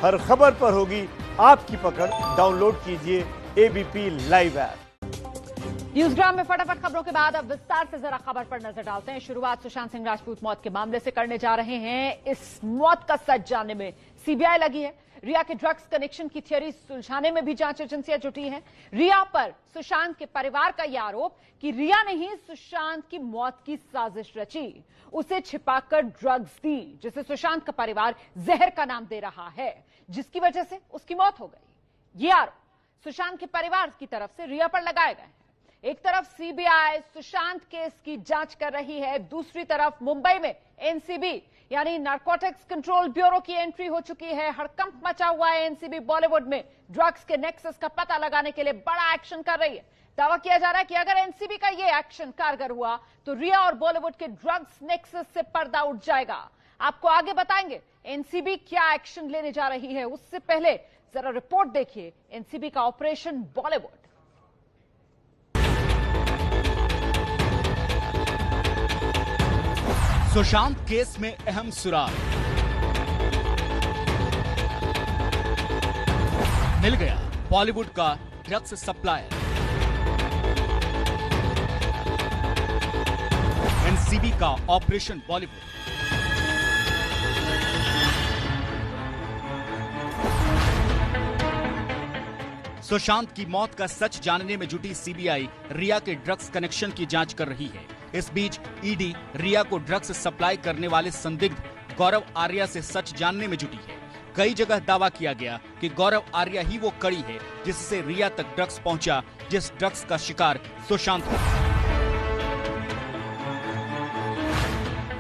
हर खबर पर होगी आपकी पकड़। डाउनलोड कीजिए एबीपी लाइव ऐप। न्यूज़ग्राम में फटाफट खबरों के बाद अब विस्तार से जरा खबर पर नजर डालते हैं। शुरुआत सुशांत सिंह राजपूत मौत के मामले से करने जा रहे हैं। इस मौत का सच जानने में सीबीआई लगी है। रिया के ड्रग्स कनेक्शन की थियरी सुलझाने में भी जांच एजेंसियां जुटी हैं। रिया पर सुशांत के परिवार का यह आरोप कि रिया ने ही सुशांत की मौत की साजिश रची, उसे छिपाकर ड्रग्स दी, जिसे सुशांत का परिवार जहर का नाम दे रहा है, जिसकी वजह से उसकी मौत हो गई। ये आरोप सुशांत के परिवार की तरफ से रिया पर लगाए गए हैं। एक तरफ सीबीआई सुशांत केस की जांच कर रही है, दूसरी तरफ मुंबई में एनसीबी यानी नारकोटिक्स कंट्रोल ब्यूरो की एंट्री हो चुकी है। हड़कंप मचा हुआ है। एनसीबी बॉलीवुड में ड्रग्स के नेक्सस का पता लगाने के लिए बड़ा एक्शन कर रही है। दावा किया जा रहा है कि अगर एनसीबी का यह एक्शन कारगर हुआ तो रिया और बॉलीवुड के ड्रग्स नेक्सस से पर्दा उठ जाएगा। आपको आगे बताएंगे एनसीबी क्या एक्शन लेने जा रही है। उससे पहले जरा रिपोर्ट देखिए एनसीबी का ऑपरेशन बॉलीवुड। सुशांत केस में अहम सुराग मिल गया। बॉलीवुड का ड्रग्स सप्लायर। एनसीबी का ऑपरेशन बॉलीवुड। सुशांत की मौत का सच जानने में जुटी सीबीआई रिया के ड्रग्स कनेक्शन की जांच कर रही है। इस बीच ईडी रिया को ड्रग्स सप्लाई करने वाले संदिग्ध गौरव आर्या से सच जानने में जुटी है। कई जगह दावा किया गया कि गौरव आर्या ही वो कड़ी है जिससे रिया तक ड्रग्स पहुंचा, जिस ड्रग्स का शिकार सुशांत हुआ।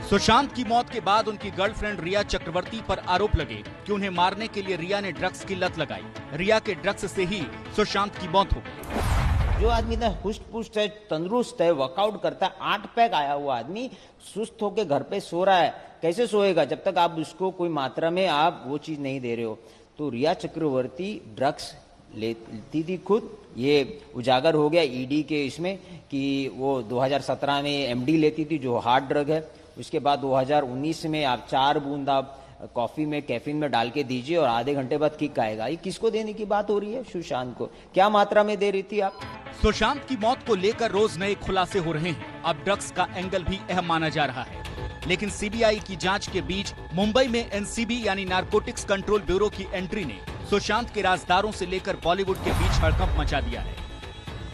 सुशांत की मौत के बाद उनकी गर्लफ्रेंड रिया चक्रवर्ती पर आरोप लगे कि उन्हें मारने के लिए रिया ने ड्रग्स की लत लगाई। रिया के ड्रग्स से ही सुशांत की मौत हो गई। जो आदमी इतना हुष्ट पुष्ट है, तंदुरुस्त है, वर्कआउट करता है, 8 पैक आया हुआ आदमी सुस्त होकर घर पे सो रहा है, कैसे सोएगा जब तक आप उसको कोई मात्रा में आप वो चीज नहीं दे रहे हो। तो रिया चक्रवर्ती ड्रग्स लेती थी खुद। ये उजागर हो गया ईडी के इसमें कि वो 2017 में एमडी लेती थी जो हार्ड ड्रग है। उसके बाद 2019 में आप 4 बूंद आप कॉफी में कैफीन में डाल के दीजिए और आधे घंटे बाद किक आएगा। ये किसको देने की बात हो रही है? सुशांत को। क्या मात्रा में दे रही थी आप? सुशांत की मौत को लेकर रोज नए खुलासे हो रहे हैं। अब ड्रग्स का एंगल भी अहम माना जा रहा है। लेकिन सीबीआई की जांच के बीच मुंबई में एनसीबी यानी नारकोटिक्स कंट्रोल ब्यूरो की एंट्री ने सुशांत के राजदारों से लेकर बॉलीवुड के बीच हड़कंप मचा दिया है।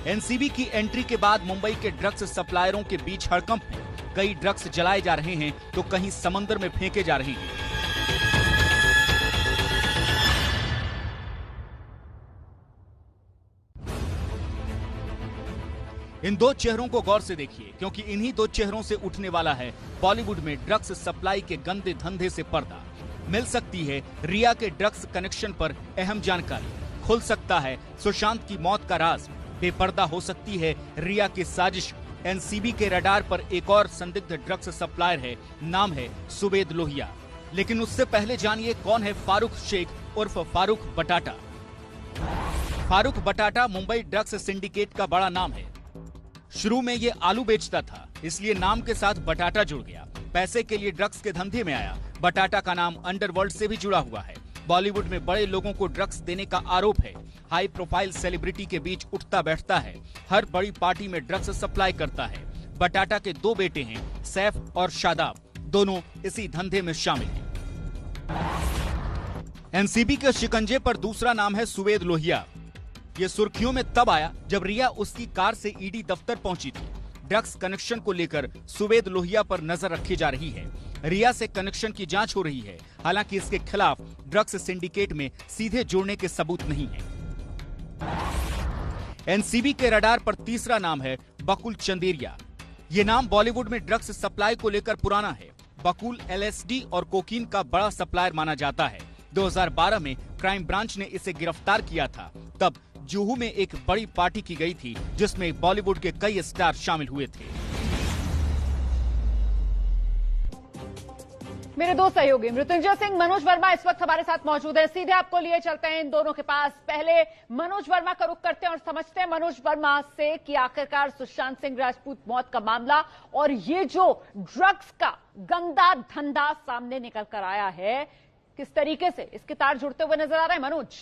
एनसीबी की एंट्री के बाद मुंबई के ड्रग्स सप्लायरों के बीच हड़कंप है। कई ड्रग्स जलाए जा रहे हैं तो कहीं समंदर में फेंके जा रहे हैं। इन दो चेहरों को गौर से देखिए, क्योंकि इन्हीं दो चेहरों से उठने वाला है बॉलीवुड में ड्रग्स सप्लाई के गंदे धंधे से पर्दा। मिल सकती है रिया के ड्रग्स कनेक्शन पर अहम जानकारी, खुल सकता है सुशांत की मौत का राज, बेपर्दा हो सकती है रिया की साजिश। एनसीबी के रडार पर एक और संदिग्ध ड्रग्स सप्लायर है, नाम है सुवेद लोहिया। लेकिन उससे पहले जानिए कौन है फारूक शेख उर्फ फारूक बटाटा। फारूक बटाटा मुंबई ड्रग्स सिंडिकेट का बड़ा नाम है। शुरू में ये आलू बेचता था, इसलिए नाम के साथ बटाटा जुड़ गया। पैसे के लिए ड्रग्स के धंधे में आया। बटाटा का नाम अंडरवर्ल्ड से भी जुड़ा हुआ है। बॉलीवुड में बड़े लोगों को ड्रग्स देने का आरोप है। हाई प्रोफाइल सेलिब्रिटी के बीच उठता बैठता है। हर बड़ी पार्टी में ड्रग्स सप्लाई करता है। बटाटा के 2 बेटे हैं, सैफ और शादाब, दोनों इसी धंधे में शामिल हैं। एनसीबी के शिकंजे पर दूसरा नाम है सुवेद लोहिया। ये सुर्खियों में तब आया जब रिया उसकी कार से ईडी दफ्तर पहुंची थी। ड्रग्स कनेक्शन को लेकर सुवेद लोहिया पर नजर रखी जा रही है। रिया से कनेक्शन की जांच हो रही है। हालांकि इसके खिलाफ ड्रग्स सिंडिकेट में सीधे जुड़ने के सबूत नहीं है। एनसीबी के रडार पर तीसरा नाम है बकुल चंदेरिया। ये नाम बॉलीवुड में ड्रग्स सप्लाई को लेकर पुराना है। बकुल एलएसडी और कोकीन का बड़ा सप्लायर माना जाता है। 2012 में क्राइम ब्रांच ने इसे गिरफ्तार किया था। तब जुहू में एक बड़ी पार्टी की गई थी जिसमें बॉलीवुड के कई स्टार शामिल हुए थे। मेरे दो सहयोगी मृत्युंजय सिंह, मनोज वर्मा इस वक्त हमारे साथ मौजूद हैं। सीधे आपको लिए चलते हैं इन दोनों के पास। पहले मनोज वर्मा का रुख करते हैं और समझते हैं मनोज वर्मा से कि आखिरकार सुशांत सिंह राजपूत मौत का मामला और ये जो ड्रग्स का गंदा धंधा सामने निकल कर आया है, किस तरीके से इसके तार जुड़ते हुए नजर आ रहे हैं मनोज?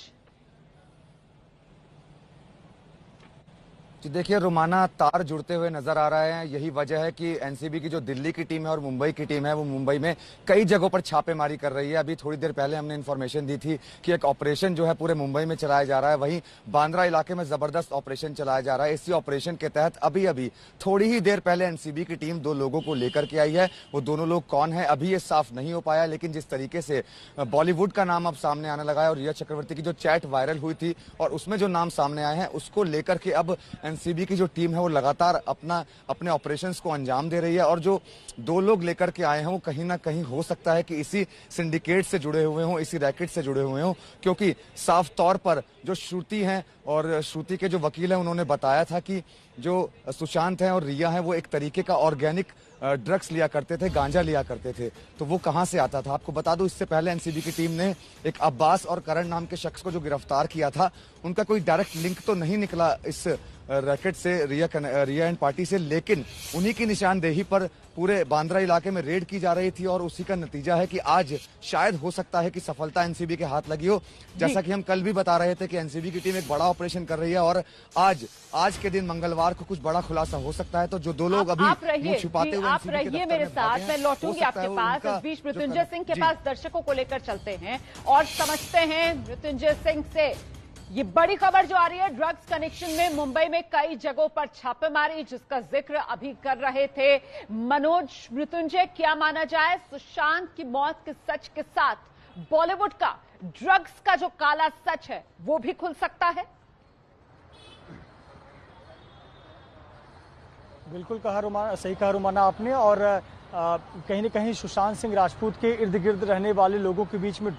देखिए रोमाना, तार जुड़ते हुए नजर आ रहे हैं। यही वजह है कि एनसीबी की जो दिल्ली की टीम है और मुंबई की टीम है वो मुंबई में कई जगहों पर छापेमारी कर रही है। अभी थोड़ी देर पहले हमने इन्फॉर्मेशन दी थी कि एक ऑपरेशन जो है पूरे मुंबई में चलाया जा रहा है। वहीं बांद्रा इलाके में जबरदस्त ऑपरेशन चलाया जा रहा है। इसी ऑपरेशन के तहत अभी अभी थोड़ी ही देर पहले एनसीबी की टीम 2 लोगों को लेकर के आई है। वो दोनों लोग कौन है अभी ये साफ नहीं हो पाया, लेकिन जिस तरीके से बॉलीवुड का नाम अब सामने आने लगा है और रिया चक्रवर्ती की जो चैट वायरल हुई थी और उसमें जो नाम सामने आए हैं उसको लेकर के अब एनसीबी की जो टीम है वो लगातार अपने ऑपरेशंस को अंजाम दे रही है। और जो 2 लोग लेकर के आए हैं वो कहीं ना कहीं हो सकता है कि इसी सिंडिकेट से जुड़े हुए हों, इसी रैकेट से जुड़े हुए हों, क्योंकि साफ तौर पर जो श्रुति हैं और श्रुति के जो वकील हैं उन्होंने बताया था कि जो सुशांत हैं और रिया हैं वो एक तरीके का ऑर्गेनिक ड्रग्स लिया करते थे, गांजा लिया करते थे। तो वो कहां से आता था? आपको बता दूं, इससे पहले एनसीबी की टीम ने एक अब्बास और करण नाम के शख्स को जो गिरफ्तार किया था, उनका कोई डायरेक्ट लिंक तो नहीं निकला इस रैकेट से, रिया एंड पार्टी से, लेकिन उन्हीं की निशानदेही पर पूरे बांद्रा इलाके में रेड की जा रही थी और उसी का नतीजा है कि आज शायद हो सकता है कि सफलता एनसीबी के हाथ लगी हो। जैसा कि हम कल भी बता रहे थे कि एनसीबी की टीम एक बड़ा ऑपरेशन कर रही है और आज के दिन मंगलवार को कुछ बड़ा खुलासा हो सकता है। तो जो 2 लोग अभी मुंह छुपाते हुए आप रहिए मेरे साथ, मैं लौटूंगी आपके पास। इस बीच मृत्युंजय सिंह के पास दर्शकों को लेकर चलते हैं और समझते हैं मृत्युंजय सिंह से ये बड़ी खबर जो आ रही है ड्रग्स कनेक्शन में मुंबई में कई जगहों पर छापेमारी, जिसका जिक्र अभी कर रहे थे मनोज। मृत्युंजय, क्या माना जाए, सुशांत की मौत के सच के साथ बॉलीवुड का ड्रग्स का जो काला सच है वो भी खुल सकता है? बिल्कुल कहा रोमाना, सही कहा रोमाना आपने। और कहीं न कहीं सुशांत सिंह राजपूत के इर्द गिर्द रहने वाले लोगों के बीच में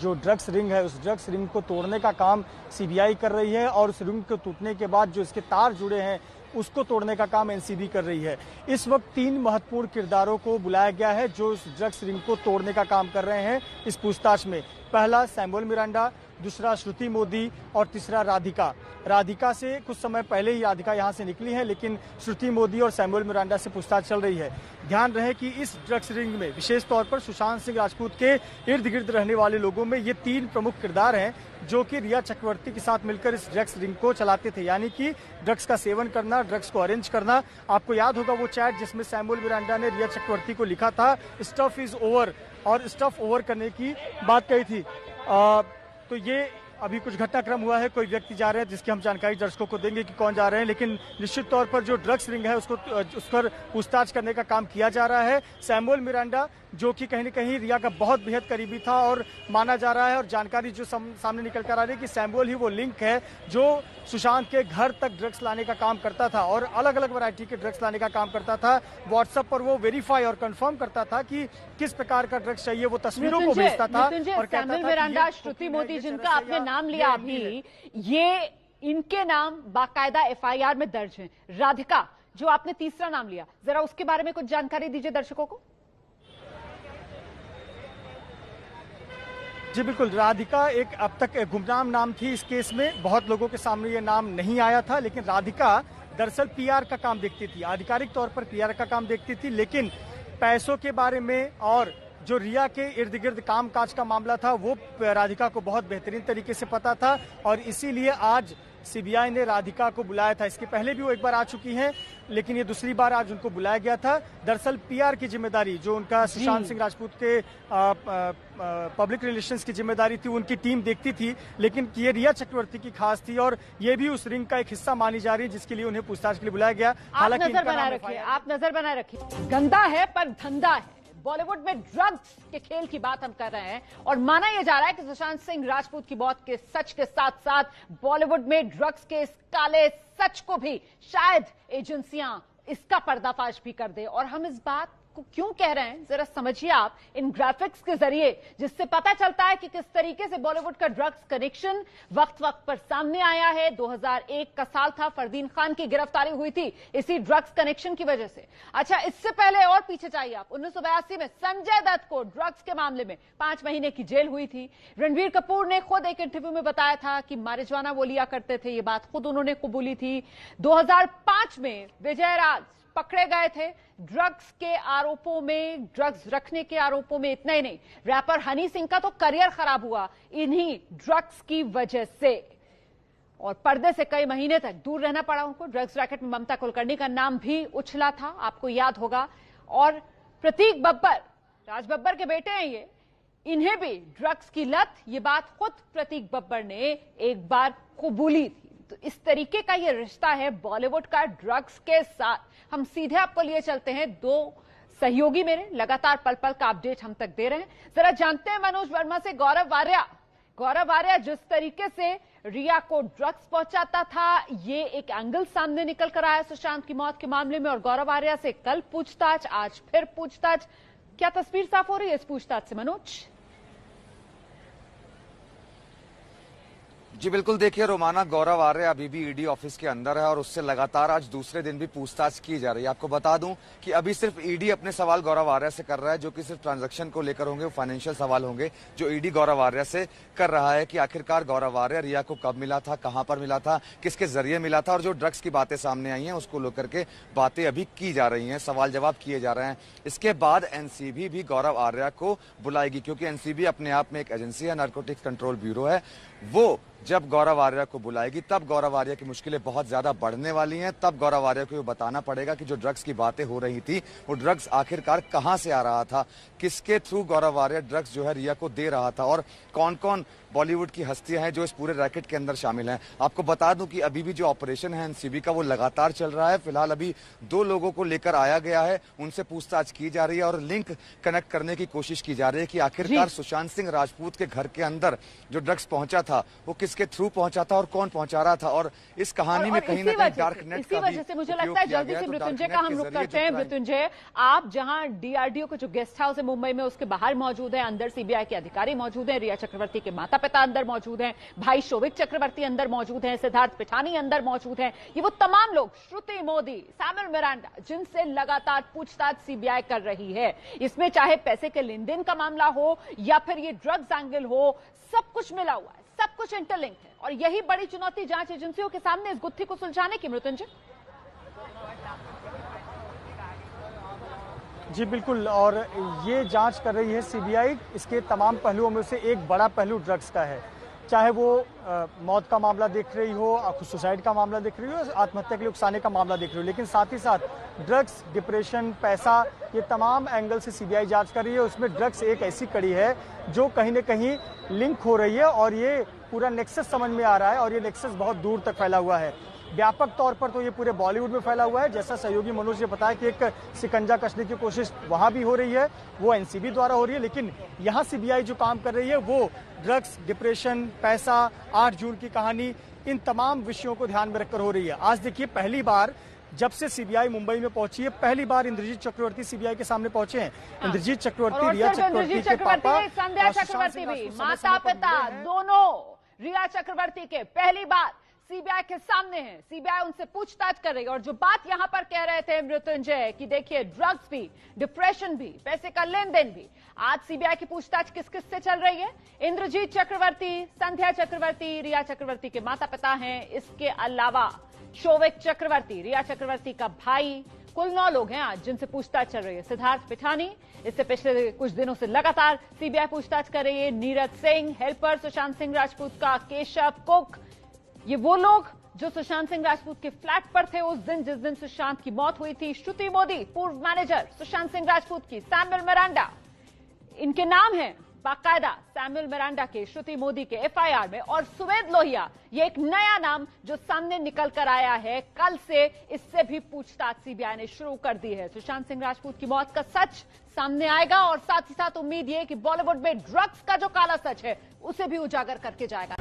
जो ड्रग्स रिंग है, उस ड्रग्स रिंग को तोड़ने का काम सीबीआई कर रही है और उस रिंग को टूटने के बाद जो इसके तार जुड़े हैं उसको तोड़ने का काम एनसीबी कर रही है। इस वक्त 3 महत्वपूर्ण किरदारों को बुलाया गया है जो इस ड्रग्स रिंग को तोड़ने का काम कर रहे हैं इस पूछताछ में। पहला सैमुअल मिरांडा, दूसरा श्रुति मोदी और तीसरा राधिका। राधिका से कुछ समय पहले ही राधिका यहां से निकली है, लेकिन श्रुति मोदी और सैमुअल मिरांडा से पूछताछ चल रही है। ध्यान रहे कि इस ड्रग्स रिंग में विशेष तौर पर सुशांत सिंह राजपूत के इर्द गिर्द रहने वाले लोगों में ये 3 प्रमुख किरदार हैं जो कि रिया चक्रवर्ती के साथ मिलकर इस ड्रग्स रिंग को चलाते थे, यानी कि ड्रग्स का सेवन करना, ड्रग्स को अरेंज करना। आपको याद होगा वो चैट जिसमें सैमुअल मिरांडा ने रिया चक्रवर्ती को लिखा था स्टफ इज ओवर, और स्टफ ओवर करने की बात कही थी। तो ये अभी कुछ घटनाक्रम हुआ है, कोई व्यक्ति जा रहे हैं जिसकी हम जानकारी दर्शकों को देंगे कि कौन जा रहे हैं, लेकिन निश्चित तौर पर जो ड्रग्स रिंग है उस पर पूछताछ करने का काम किया जा रहा है। सैमुअल मिरांडा जो कि कहीं न कहीं रिया का बहुत बेहद करीबी था और माना जा रहा है, और जानकारी जो सामने निकल कर आ रही है कि सैमुअल ही वो लिंक है जो सुशांत के घर तक ड्रग्स लाने का काम करता था और अलग अलग वैरायटी के ड्रग्स लाने का काम करता था। व्हाट्सएप पर वो वेरीफाई और कंफर्म करता था कि किस प्रकार का ड्रग्स चाहिए, वो तस्वीरों को भेजता था और सैमुअल मिरांडा, श्रुति मोदी जिनका आपने नाम लिया अभी, ये इनके नाम बाकायदा एफआईआर में दर्ज हैं। राधिका जो आपने तीसरा नाम लिया, जरा उसके बारे में कुछ जानकारी दीजिए दर्शकों को। जी बिल्कुल, राधिका एक अब तक गुमनाम नाम थी इस केस में, बहुत लोगों के सामने ये नाम नहीं आया था, लेकिन राधिका दरअसल पीआर का काम देखती थी, आधिकारिक तौर पर पीआर का काम देखती थी, लेकिन पैसों के बारे में और जो रिया के इर्द गिर्द काम काज का मामला था वो राधिका को बहुत बेहतरीन तरीके से पता था और इसीलिए आज सीबीआई ने राधिका को बुलाया था। इसके पहले भी वो एक बार आ चुकी हैं, लेकिन ये दूसरी बार आज उनको बुलाया गया था। दरअसल पीआर की जिम्मेदारी जो उनका सुशांत सिंह राजपूत के पब्लिक रिलेशंस की जिम्मेदारी थी उनकी टीम देखती थी, लेकिन ये रिया चक्रवर्ती की खास थी और ये भी उस रिंग का एक हिस्सा मानी जा रही है जिसके लिए उन्हें पूछताछ के लिए बुलाया गया। हालांकि आप नजर बनाए रखिए, गंदा है पर धंधा है। बॉलीवुड में ड्रग्स के खेल की बात हम कर रहे हैं और माना यह जा रहा है कि सुशांत सिंह राजपूत की मौत के सच के साथ साथ बॉलीवुड में ड्रग्स के इस काले सच को भी शायद एजेंसियां इसका पर्दाफाश भी कर दे। और हम इस बात को क्यों कह रहे हैं जरा समझिए आप इन ग्राफिक्स के जरिए, जिससे पता चलता है कि किस तरीके से बॉलीवुड का ड्रग्स कनेक्शन वक्त वक्त पर सामने आया है। 2001 का साल था, फरदीन खान की गिरफ्तारी हुई थी इसी ड्रग्स कनेक्शन की वजह से। अच्छा, इससे पहले और पीछे चाहिए आप, 1982 में संजय दत्त को ड्रग्स के मामले में 5 महीने की जेल हुई थी। रणबीर कपूर ने खुद एक इंटरव्यू में बताया था कि मारिजुआना वो लिया करते थे, ये बात खुद उन्होंने कबूली थी। 2005 में विजय राज पकड़े गए थे ड्रग्स के आरोपों में, ड्रग्स रखने के आरोपों में। इतना ही नहीं, रैपर हनी सिंह का तो करियर खराब हुआ इन्हीं ड्रग्स की वजह से, और पर्दे से कई महीने तक दूर रहना पड़ा उनको। ड्रग्स रैकेट में ममता कुलकर्णी का नाम भी उछला था, आपको याद होगा। और प्रतीक बब्बर, राज बब्बर के बेटे हैं ये, इन्हें भी ड्रग्स की लत, ये बात खुद प्रतीक बब्बर ने एक बार कबूली थी। तो इस तरीके का ये रिश्ता है बॉलीवुड का ड्रग्स के साथ। हम सीधे आपको लिए चलते हैं, दो सहयोगी मेरे लगातार पल पल का अपडेट हम तक दे रहे हैं। जरा जानते हैं मनोज वर्मा से गौरव आर्या जिस तरीके से रिया को ड्रग्स पहुंचाता था, ये एक एंगल सामने निकल कर आया सुशांत की मौत के मामले में। और गौरव आर्या से कल पूछताछ, आज फिर पूछताछ, क्या तस्वीर साफ हो रही है इस पूछताछ से मनोज? जी बिल्कुल, देखिए रोमाना, गौरव आर्य अभी भी ईडी ऑफिस के अंदर है और उससे लगातार आज दूसरे दिन भी पूछताछ की जा रही है। आपको बता दूं कि अभी सिर्फ ईडी अपने सवाल गौरव आर्य से कर रहा है, जो कि सिर्फ ट्रांजैक्शन को लेकर होंगे, फाइनेंशियल सवाल होंगे जो ईडी गौरव आर्य से कर रहा है कि आखिरकार गौरव आर्य रिया को कब मिला था, कहां पर मिला था, किसके जरिए मिला था, और जो ड्रग्स की बातें सामने आई हैं उसको लेकर के बातें अभी की जा रही हैं, सवाल जवाब किए जा रहे हैं। इसके बाद एनसीबी भी गौरव आर्य को बुलाएगी, क्योंकि एनसीबी अपने आप में एक एजेंसी है, नारकोटिक्स कंट्रोल ब्यूरो है। वो जब गौरव आर्य को बुलाएगी तब गौरव आर्य की मुश्किलें बहुत ज्यादा बढ़ने वाली हैं। तब गौरव आर्य को ये बताना पड़ेगा कि जो ड्रग्स की बातें हो रही थी वो ड्रग्स आखिरकार कहां से आ रहा था, किसके थ्रू गौरव आर्य ड्रग्स जो है रिया को दे रहा था, और कौन कौन बॉलीवुड की हस्तियां हैं जो इस पूरे रैकेट के अंदर शामिल हैं। आपको बता दूं कि अभी भी जो ऑपरेशन है एनसीबी का वो लगातार चल रहा है। फिलहाल अभी 2 लोगों को लेकर आया गया है, उनसे पूछताछ की जा रही है और लिंक कनेक्ट करने की कोशिश की जा रही है कि आखिरकार सुशांत सिंह राजपूत के घर के अंदर जो ड्रग्स पहुंचा था वो किसके थ्रू पहुंचा था और कौन पहुंचा रहा था। और इस कहानी में कहीं ना कहीं डार्क नेट इसी वजह से मुझे लगता है जल्दी से मृत्युंजय का हम रुख करते हैं। मृत्युंजय, आप जहां डीआरडीओ का जो गेस्ट हाउस है मुंबई में उसके बाहर मौजूद है, अंदर सीबीआई के अधिकारी मौजूद हैं, रिया चक्रवर्ती के माता पिता अंदर मौजूद हैं, भाई शोभिक चक्रवर्ती अंदर मौजूद हैं, सिद्धार्थ पिठानी अंदर मौजूद हैं। ये वो तमाम लोग, श्रुति मोदी, सैमुअल मिरांडा, जिनसे लगातार पूछताछ सीबीआई कर रही है। इसमें चाहे पैसे के लेन देन का मामला हो या फिर ये ड्रग्स एंगल हो, सब कुछ मिला हुआ है, सब कुछ इंटरलिंक है। और यही बड़ी चुनौती जांच एजेंसियों के सामने इस गुत्थी को सुलझाने की। मृत्युंजय जी बिल्कुल, और ये जांच कर रही है सीबीआई। इसके तमाम पहलुओं में से एक बड़ा पहलू ड्रग्स का है, चाहे वो मौत का मामला देख रही हो, सुसाइड का मामला देख रही हो, आत्महत्या के लिए उकसाने का मामला देख रही हो, लेकिन साथ ही साथ ड्रग्स, डिप्रेशन, पैसा, ये तमाम एंगल से सीबीआई जांच कर रही है। उसमें ड्रग्स एक ऐसी कड़ी है जो कहीं न कहीं लिंक हो रही है और ये पूरा नेक्सस समझ में आ रहा है, और ये नेक्सस बहुत दूर तक फैला हुआ है। व्यापक तौर पर तो ये पूरे बॉलीवुड में फैला हुआ है। जैसा सहयोगी मनोज ने बताया कि एक शिकंजा कसने की कोशिश वहां भी हो रही है, वो एनसीबी द्वारा हो रही है, लेकिन यहां सीबीआई जो काम कर रही है वो ड्रग्स, डिप्रेशन, पैसा, 8 जून की कहानी, इन तमाम विषयों को ध्यान में रखकर हो रही है। आज देखिए, पहली बार जब से सीबीआई मुंबई में पहुंची है, पहली बार इंद्रजीत चक्रवर्ती सीबीआई के सामने पहुंचे हैं। इंद्रजीत चक्रवर्ती, रिया चक्रवर्ती के पापा, संध्या चक्रवर्ती भी, माता पिता दोनों रिया चक्रवर्ती के पहली बार सीबीआई के सामने है। सीबीआई उनसे पूछताछ कर रही है। और जो बात यहां पर कह रहे थे मृत्युंजय कि देखिए ड्रग्स भी, डिप्रेशन भी, पैसे का लेन देन भी, आज सीबीआई की पूछताछ किस किस से चल रही है? इंद्रजीत चक्रवर्ती, संध्या चक्रवर्ती, रिया चक्रवर्ती के माता पिता हैं। इसके अलावा शोभिक चक्रवर्ती, रिया चक्रवर्ती का भाई, कुल 9 लोग हैं आज जिनसे पूछताछ चल रही है। सिद्धार्थ पिठानी, इससे पिछले कुछ दिनों से लगातार सीबीआई पूछताछ कर रही है। नीरज सिंह, हेल्पर सुशांत सिंह राजपूत का, केशव, कुक, ये वो लोग जो सुशांत सिंह राजपूत के फ्लैट पर थे उस दिन जिस दिन सुशांत की मौत हुई थी। श्रुति मोदी, पूर्व मैनेजर सुशांत सिंह राजपूत की, सैमुअल मिरांडा, इनके नाम हैं बाकायदा सैमुअल मिरांडा के, श्रुति मोदी के एफआईआर में। और सुवेद लोहिया, ये एक नया नाम जो सामने निकल कर आया है कल से, इससे भी पूछताछ सीबीआई ने शुरू कर दी है। सुशांत सिंह राजपूत की मौत का सच सामने आएगा और साथ ही साथ उम्मीद ये कि बॉलीवुड में ड्रग्स का जो काला सच है उसे भी उजागर करके जाएगा।